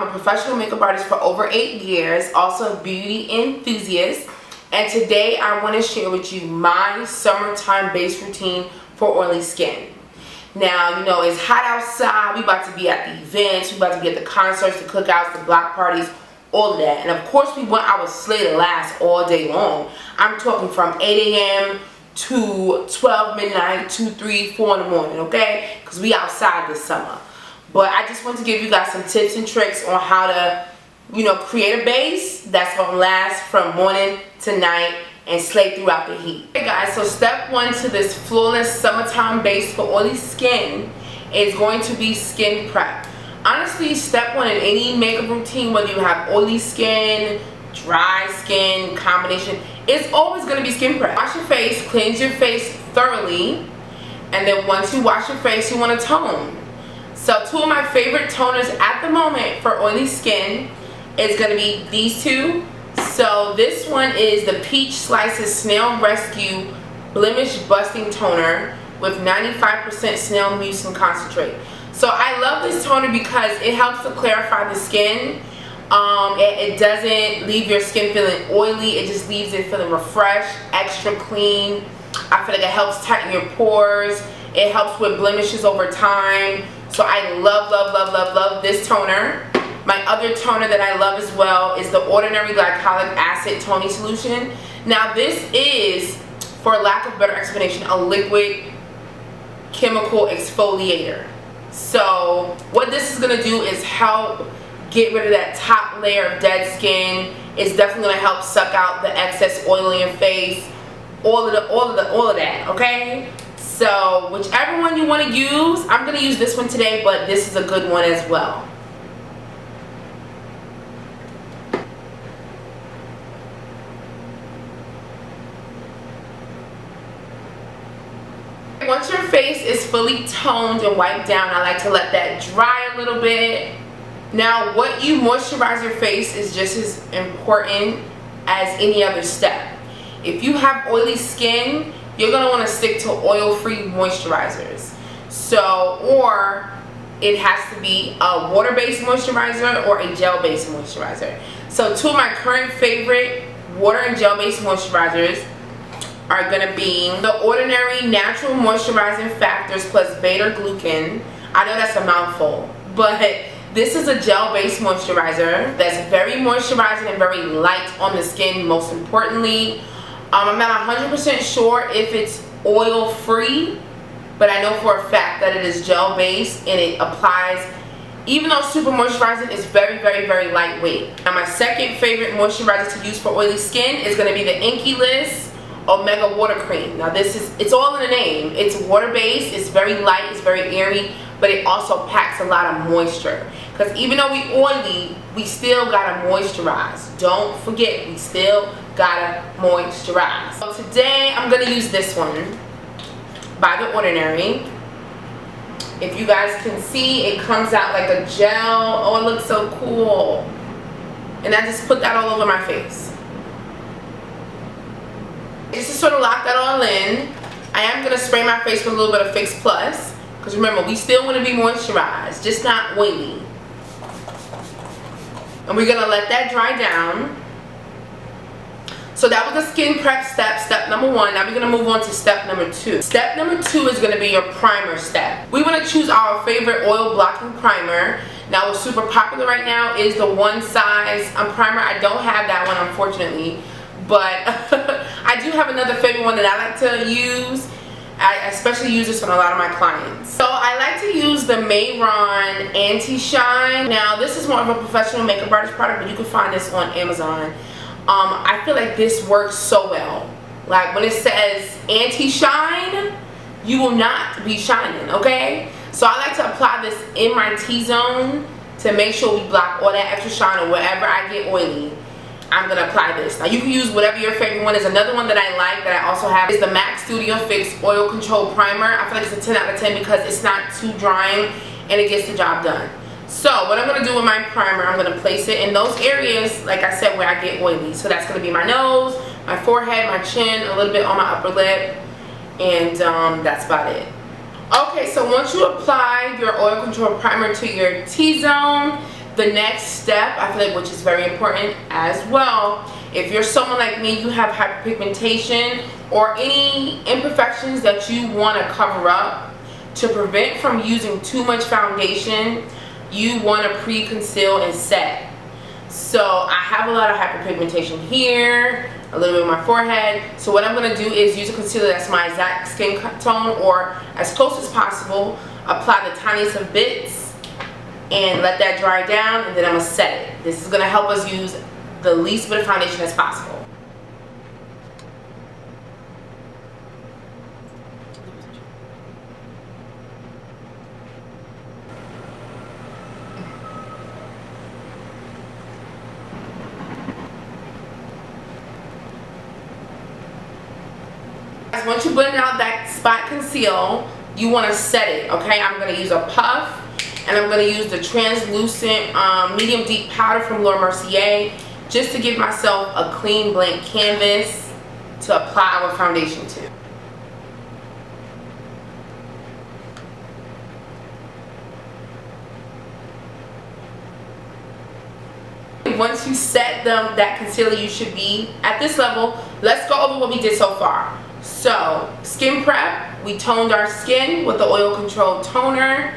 I'm a professional makeup artist for over 8 years, also a beauty enthusiast, and today I want to share with you my summertime base routine for oily skin. Now, you know, it's hot outside, we about to be at the events, we about to be at the concerts, the cookouts, the block parties, all of that. And of course we want our slay to last all day long. I'm talking from 8 a.m. to 12 midnight, 2, 3, 4 in the morning, okay? Because we outside this summer. But I just want to give you guys some tips and tricks on how to, you know, create a base that's going to last from morning to night and slay throughout the heat. Okay guys, so step 1 to this flawless summertime base for oily skin is going to be skin prep. Honestly, step 1 in any makeup routine, whether you have oily skin, dry skin, combination, it's always going to be skin prep. Wash your face, cleanse your face thoroughly, and then once you wash your face, you want to tone. So 2 of my favorite toners at the moment for oily skin is going to be these 2. So this one is the Peach Slices Snail Rescue Blemish Busting Toner with 95% snail mucin concentrate. So I love this toner because it helps to clarify the skin. It doesn't leave your skin feeling oily, it just leaves it feeling refreshed, extra clean. I feel like it helps tighten your pores. It helps with blemishes over time. So I love this toner. My other toner that I love as well is the Ordinary Glycolic Acid Toning Solution. Now this is, for lack of better explanation, a liquid chemical exfoliator. So what this is going to do is help get rid of that top layer of dead skin. It's definitely going to help suck out the excess oil in your face, all of that, okay? So whichever one you want to use, I'm going to use this one today, but this is a good one as well. Once your face is fully toned and wiped down, I like to let that dry a little bit. Now, what you moisturize your face is just as important as any other step. If you have oily skin, you're going to want to stick to oil-free moisturizers. So, or it has to be a water-based moisturizer or a gel-based moisturizer. So 2 of my current favorite water and gel-based moisturizers are going to be the Ordinary Natural Moisturizing Factors plus Beta Glucan. I know that's a mouthful, but this is a gel-based moisturizer that's very moisturizing and very light on the skin, most importantly. I'm not 100% sure if it's oil-free, but I know for a fact that it is gel-based and it applies, even though super moisturizing, it's very lightweight. Now my second favorite moisturizer to use for oily skin is going to be the Inkey Omega Water Cream. Now this is, it's all in the name. It's water-based, it's very light, it's very airy, but it also packs a lot of moisture. Because even though we oily, we still gotta moisturize. Don't forget, we still gotta moisturize. So today I'm gonna use this one by The Ordinary. If you guys can see, it comes out like a gel. Oh, it looks so cool. And I just put that all over my face. Just to sort of lock that all in, I am going to spray my face with a little bit of Fix Plus. Because remember, we still want to be moisturized, just not oily. And we're going to let that dry down. So that was the skin prep step number 1. Now we're going to move on to step number 2. Step number 2 is going to be your primer step. We want to choose our favorite oil blocking primer. Now what's super popular right now is the One Size primer. I don't have that one, unfortunately. But I do have another favorite one that I like to use. I especially use this on a lot of my clients. So I like to use the Mayron Anti-Shine. Now this is more of a professional makeup artist product, but you can find this on Amazon. I feel like this works so well. Like when it says anti-shine, you will not be shining, okay? So I like to apply this in my T-zone to make sure we block all that extra shine, or wherever I get oily, I'm going to apply this. Now you can use whatever your favorite one is. Another one that I like that I also have is the MAC Studio Fix Oil Control Primer. I feel like it's a 10 out of 10 because it's not too drying and it gets the job done. So what I'm going to do with my primer, I'm going to place it in those areas, like I said, where I get oily. So that's going to be my nose, my forehead, my chin, a little bit on my upper lip, and that's about it. Okay, so once you apply your oil control primer to your T-zone, The next step, I feel like, which is very important as well, if you're someone like me, you have hyperpigmentation or any imperfections that you want to cover up, to prevent from using too much foundation, you want to pre-conceal and set. So I have a lot of hyperpigmentation here, a little bit on my forehead. So what I'm going to do is use a concealer that's my exact skin tone or as close as possible, apply the tiniest of bits, and let that dry down, and then I'm going to set it. This is going to help us use the least bit of foundation as possible. Once you blend out that spot conceal, you want to set it, okay? I'm going to use a puff, and I'm going to use the translucent medium deep powder from Laura Mercier, just to give myself a clean blank canvas to apply our foundation to. Once you set that concealer, you should be at this level. Let's go over what we did so far. So, skin prep, we toned our skin with the oil control toner.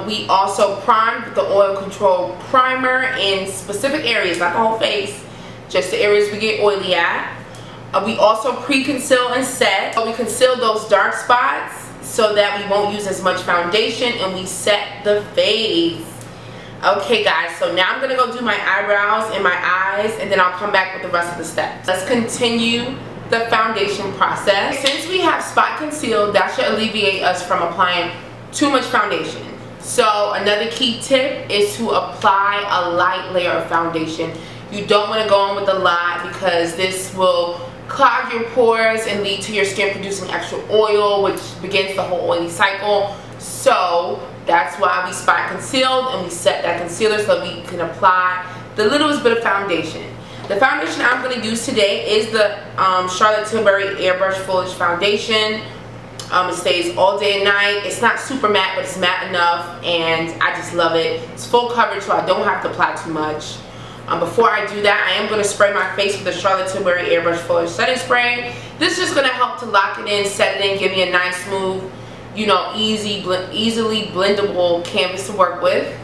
We also primed with the oil control primer in specific areas, not the whole face, just the areas we get oily at. We also pre-conceal and set. So we conceal those dark spots so that we won't use as much foundation, and we set the face. Okay guys, so now I'm going to go do my eyebrows and my eyes, and then I'll come back with the rest of the steps. Let's continue the foundation process. Since we have spot conceal, that should alleviate us from applying too much foundation. So another key tip is to apply a light layer of foundation. You don't want to go in with a lot, because this will clog your pores and lead to your skin producing extra oil, which begins the whole oily cycle. So that's why we spot concealed and we set that concealer so we can apply the littlest bit of foundation. The foundation I'm going to use today is the Charlotte Tilbury Airbrush Fullest Foundation. It stays all day and night. It's not super matte, but it's matte enough, and I just love it. It's full coverage, so I don't have to apply too much. Before I do that, I am going to spray my face with the Charlotte Tilbury Airbrush Fullest Setting Spray. This is just going to help to lock it in, set it in, give me a nice, smooth, you know, easily blendable canvas to work with.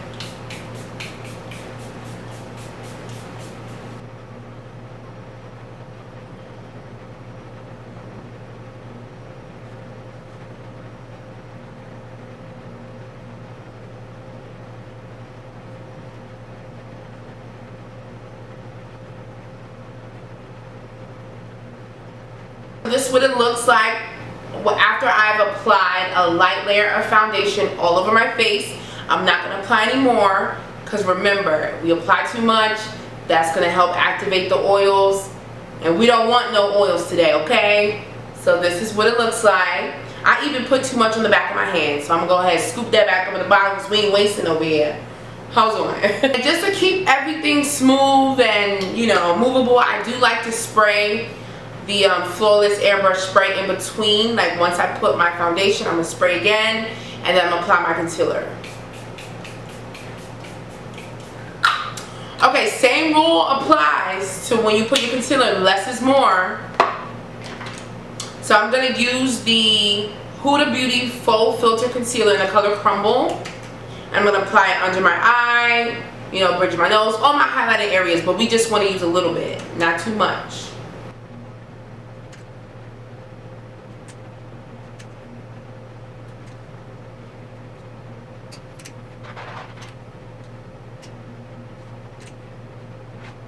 This is what it looks like after I've applied a light layer of foundation all over my face. I'm not going to apply any more, because remember, we apply too much, that's going to help activate the oils, and we don't want no oils today, okay? So this is what it looks like. I even put too much on the back of my hand, so I'm going to go ahead and scoop that back over the bottom, because we ain't wasting over here. Hold on. And just to keep everything smooth and, you know, movable, I do like to spray the Flawless Airbrush Spray in between. Like once I put my foundation, I'm going to spray again, and then I'm going to apply my concealer. Okay, same rule applies to when you put your concealer. Less is more. So I'm going to use the Huda Beauty Faux Filter Concealer in the color Crumble. I'm going to apply it under my eye, you know, bridge of my nose, all my highlighted areas, but we just want to use a little bit, not too much.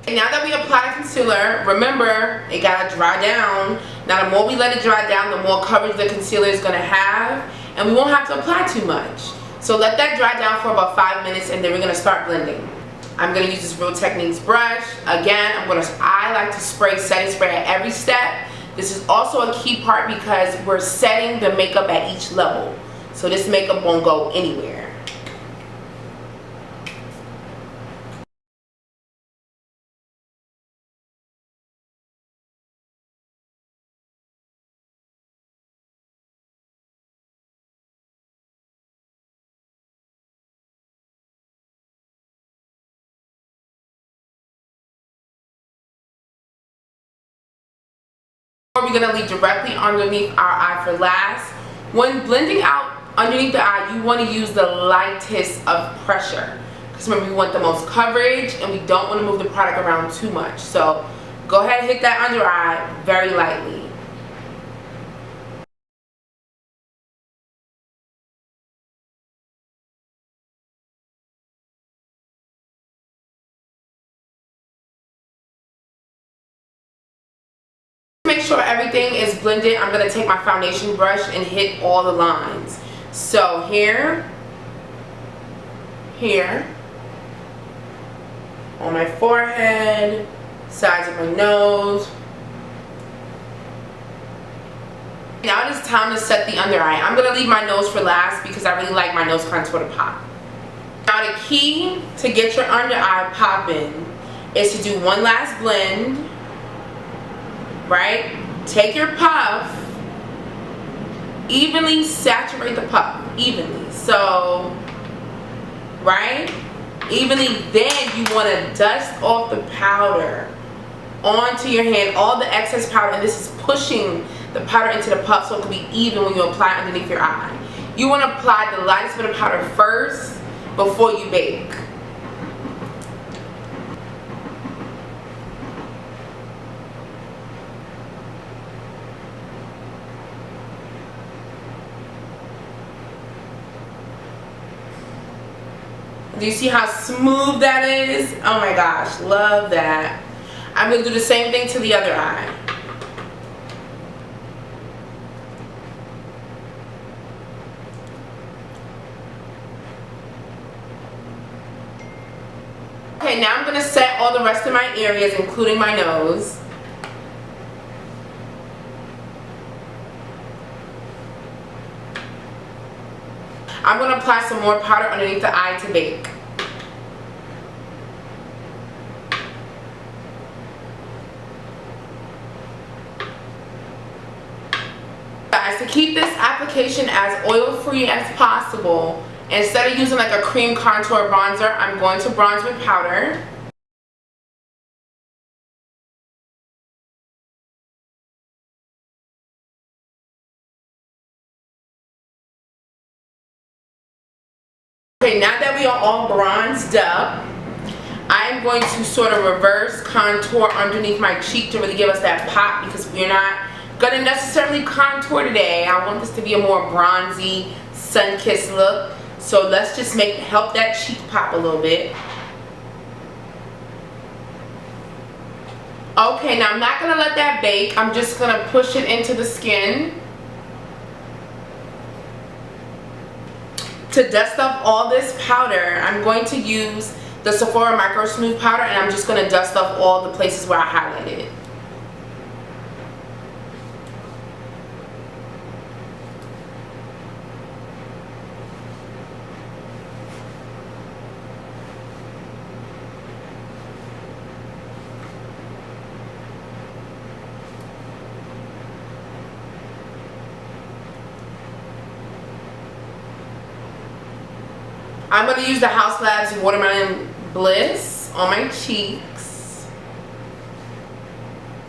Now that we apply concealer, remember, it gotta dry down. Now the more we let it dry down, the more coverage the concealer is gonna have, and we won't have to apply too much. So let that dry down for about 5 minutes, and then we're gonna start blending. I'm gonna use this Real Techniques brush. Again, I like to spray setting spray at every step. This is also a key part because we're setting the makeup at each level. So this makeup won't go anywhere. we're going to leave directly underneath our eye for last. When blending out underneath the eye, you want to use the lightest of pressure. Because remember, we want the most coverage and we don't want to move the product around too much. So go ahead and hit that under eye very lightly. Make sure everything is blended, I'm going to take my foundation brush and hit all the lines. So here, on my forehead, sides of my nose. Now it is time to set the under eye. I'm going to leave my nose for last because I really like my nose contour to pop. Now the key to get your under eye popping is to do one last blend. Right? Take your puff, evenly saturate the puff, evenly. So, right? Evenly, then you want to dust off the powder onto your hand, all the excess powder, and this is pushing the powder into the puff so it can be even when you apply it underneath your eye. You want to apply the lightest bit of powder first before you bake. Do you see how smooth that is? Oh my gosh, love that. I'm going to do the same thing to the other eye. Okay, now I'm going to set all the rest of my areas, including my nose. I'm going to apply some more powder underneath the eye to bake. Guys, to keep this application as oil-free as possible, instead of using like a cream contour bronzer, I'm going to bronze with powder. Okay, now that we are all bronzed up, I'm going to sort of reverse contour underneath my cheek to really give us that pop, because we're not going to necessarily contour today. I want this to be a more bronzy, sun-kissed look. So let's just help that cheek pop a little bit. Okay, now I'm not going to let that bake. I'm just going to push it into the skin. To dust off all this powder, I'm going to use the Sephora Micro Smooth powder, and I'm just going to dust off all the places where I highlighted. I'm going to use the House Labs Watermelon Bliss on my cheeks.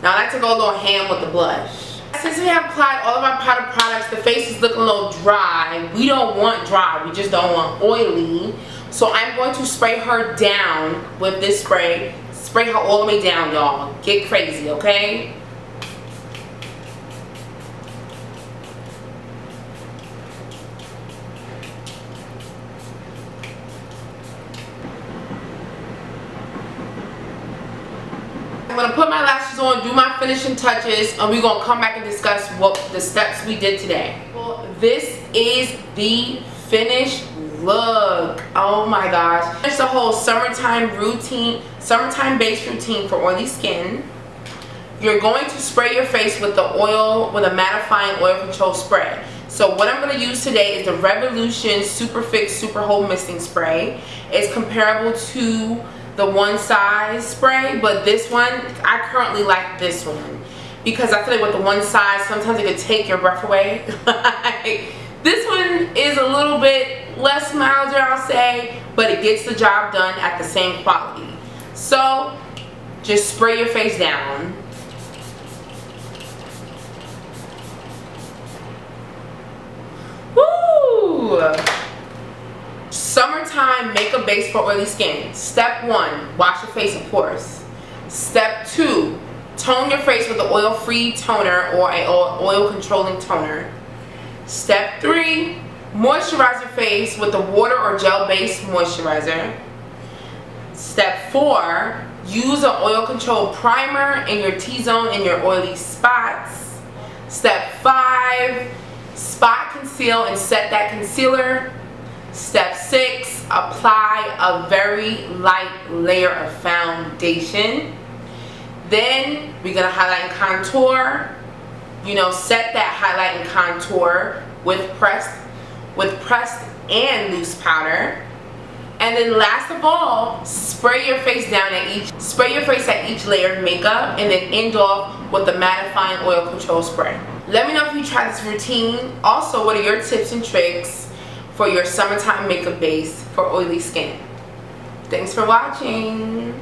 Now I like to go a little ham with the blush. Since we have applied all of our powder products, the face is looking a little dry. We don't want dry, we just don't want oily. So I'm going to spray her down with this spray. Spray her all the way down, y'all. Get crazy, okay? I'm going to put my lashes on, do my finishing touches, and we're going to come back and discuss what the steps we did today. Well, this is the finished look. Oh my gosh. It's a whole summertime routine, summertime base routine for oily skin. You're going to spray your face with the oil, with a mattifying oil control spray. So what I'm going to use today is the Revolution Super Fix Super Hold Misting Spray. It's comparable to the One Size spray, but this one, I currently like this one because I feel like with the One Size, sometimes it could take your breath away. This one is a little bit less milder, I'll say, but it gets the job done at the same quality. So just spray your face down. Ooh. Summertime makeup base for oily skin. Step 1, wash your face, of course. Step 2, tone your face with an oil-free toner or an oil-controlling toner. Step 3, moisturize your face with a water or gel-based moisturizer. Step 4, use an oil-controlled primer in your T-zone and your oily spots. Step 5, spot conceal and set that concealer. Step 6, apply a very light layer of foundation. Then we're going to highlight and contour. You know, set that highlight and contour with pressed and loose powder. And then last of all, spray your face at each layer of makeup, and then end off with the mattifying oil control spray. Let me know if you try this routine. Also, what are your tips and tricks for your summertime makeup base for oily skin? Thanks for watching.